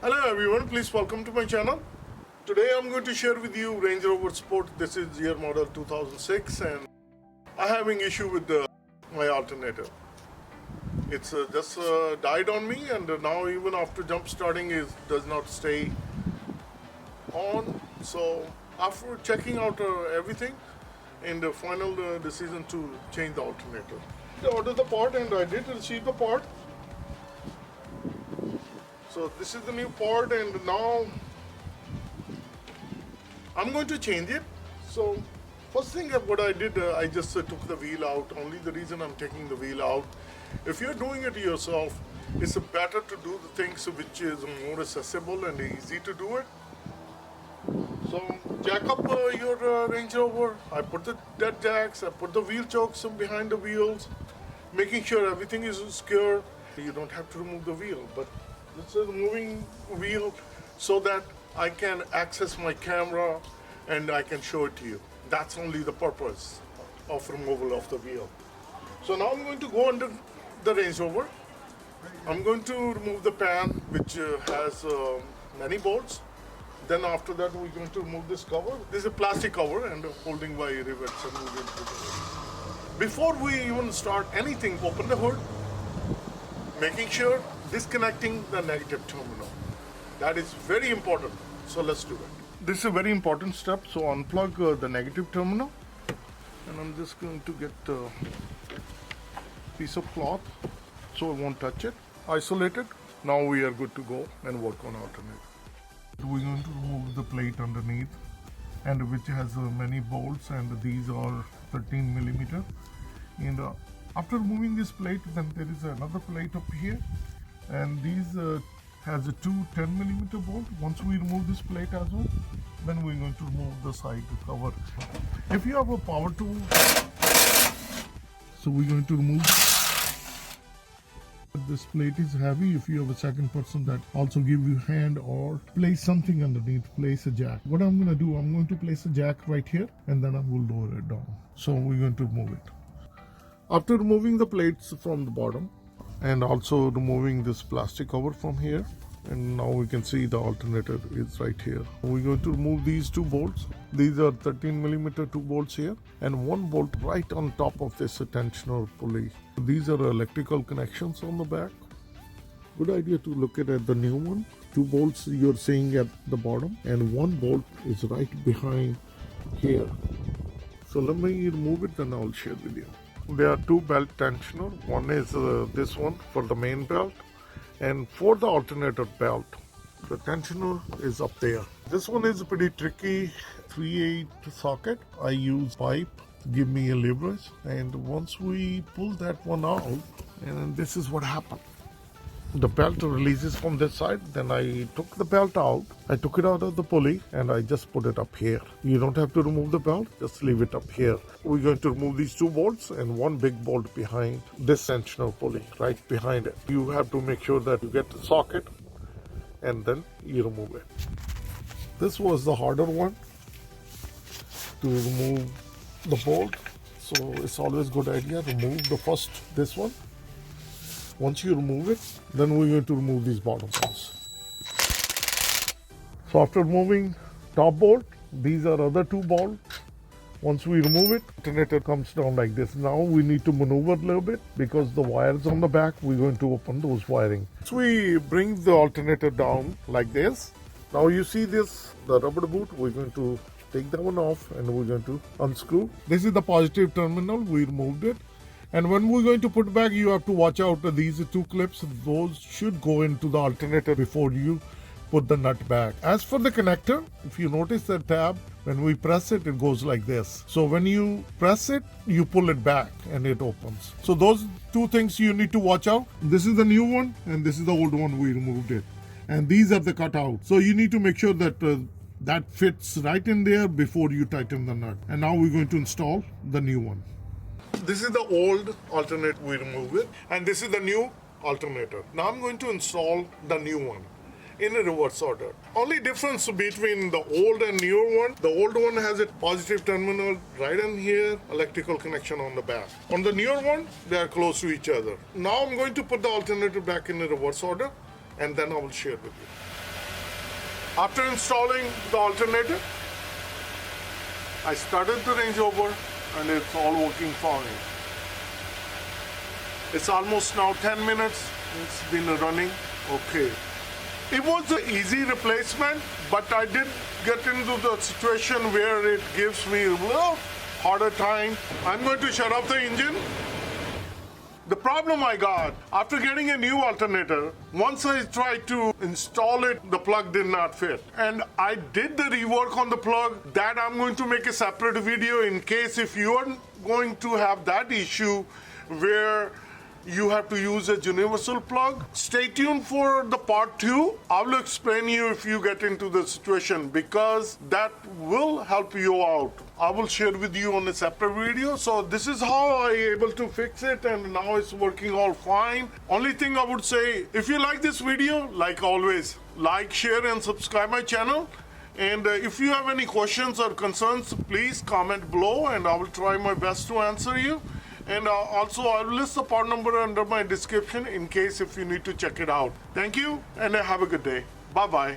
Hello everyone, please welcome to my channel. Today I'm going to share with you Range Rover Sport. This is year model 2006 and I'm having issue with my alternator. It's just died on me, and now even after jump starting it does not stay on. So after checking out everything, in the final decision to change the alternator. I ordered the part and I did receive the part. So this is the new part, and now I'm going to change it. So first thing what I did, I just took the wheel out. Only the reason I'm taking the wheel out, if you're doing it yourself, it's better to do the things which is more accessible and easy to do it. So jack up your Range Rover. I put the dead jacks, I put the wheel chokes behind the wheels, making sure everything is secure. You don't have to remove the wheel, but this is moving wheel so that I can access my camera and I can show it to you. That's only the purpose of removal of the wheel. So now I'm going to go under the Range Rover. I'm going to remove the pan, which has many bolts. Then after that we're going to remove this cover. This is a plastic cover and holding by rivets. And we're going to do it. Before we even start anything, open the hood, making sure disconnecting the negative terminal. That is very important. So let's do it. This is a very important step. So unplug the negative terminal, and I'm just going to get a piece of cloth so I won't touch it. Isolate it. Now we are good to go and work on alternator. We're going to remove the plate underneath, and which has many bolts, and these are 13 millimeter. And after removing this plate, then there is another plate up here, and these has a two 10 millimeter bolt. Once we remove this plate as well, then we're going to remove the side cover. If you have a power tool, so we're going to remove. This plate is heavy. If you have a second person that also give you hand or place something underneath, place a jack. What I'm going to do, I'm going to place a jack right here, and then I will lower it down. So we're going to remove it. After removing the plates from the bottom and also removing this plastic cover from here, and now we can see the alternator is right here. We're going to remove these two bolts. These are 13 millimeter two bolts here, and one bolt right on top of this tensioner pulley. These are electrical connections on the back. Good idea to look at the new one. Two bolts you're seeing at the bottom, and one bolt is right behind here. So let me remove it, then I'll share with you. There are two belt tensioner. One is this one for the main belt, and for the alternator belt, the tensioner is up there. This one is pretty tricky. 3/8 socket. I use pipe, give me a leverage, and once we pull that one out, and this is what happened. The belt releases from this side. Then I took the belt out. I took it out of the pulley and I just put it up here. You don't have to remove the belt, just leave it up here. We're going to remove these two bolts and one big bolt behind this tensioner pulley, right behind it. You have to make sure that you get the socket and then you remove it. This was the harder one to remove the bolt. So it's always a good idea to remove the first this one. Once you remove it, then we're going to remove these bottom ones. So after removing top bolt, these are other two bolts. Once we remove it, alternator comes down like this. Now we need to maneuver a little bit because the wires on the back, we're going to open those wiring. So we bring the alternator down like this. Now you see this, the rubber boot, we're going to take that one off and we're going to unscrew. This is the positive terminal, we removed it. And when we're going to put back, you have to watch out these two clips. Those should go into the alternator before you put the nut back. As for the connector, if you notice the tab, when we press it, it goes like this. So when you press it, you pull it back and it opens. So those two things you need to watch out. This is the new one and this is the old one, we removed it. And these are the cutout. So you need to make sure that that fits right in there before you tighten the nut. And now we're going to install the new one. This is the old alternator, we removed it, and this is the new alternator. Now I'm going to install the new one in a reverse order. Only difference between the old and newer one, the old one has a positive terminal right in here, electrical connection on the back. On the newer one, they are close to each other. Now I'm going to put the alternator back in a reverse order, and then I will share with you. After installing the alternator, I started the Range Rover and it's all working fine. It's almost now 10 minutes. It's been running okay. It was an easy replacement, but I did get into the situation where it gives me a little harder time. I'm going to shut off the engine. The problem I got, after getting a new alternator, once I tried to install it, the plug did not fit. And I did the rework on the plug. That I'm going to make a separate video in case if you are going to have that issue where you have to use a universal plug. Stay tuned for the part 2. I will explain you if you get into the situation because that will help you out. I will share with you on a separate video. So this is how I able to fix it and now it's working all fine. Only thing I would say, if you like this video, like always, like, share and subscribe my channel. And if you have any questions or concerns, please comment below and I will try my best to answer you. And also, I'll list the part number under my description in case if you need to check it out. Thank you, and have a good day. Bye-bye.